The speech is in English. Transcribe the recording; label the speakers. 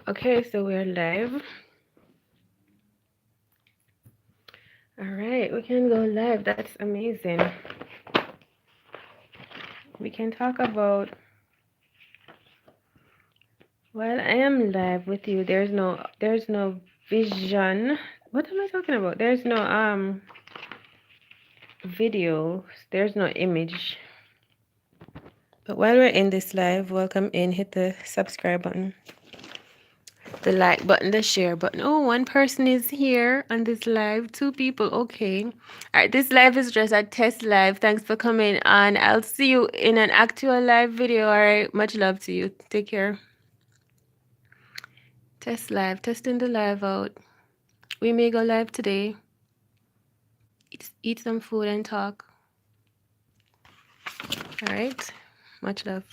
Speaker 1: Okay, so we're live. All right, we can go live. That's amazing. We can talk about, well, I am live with you. There's no vision. What am I talking about? There's no video. There's no image. But while we're in this live, welcome in. Hit the subscribe button, the like button, the share button. Oh, one person is here on this live. Two people. Okay. All right. This live is just a test live. Thanks for coming on. I'll see you in an actual live video. All right. Much love to you. Take care. Test live. Testing the live out. We may go live today. Eat some food and talk. All right. Much love.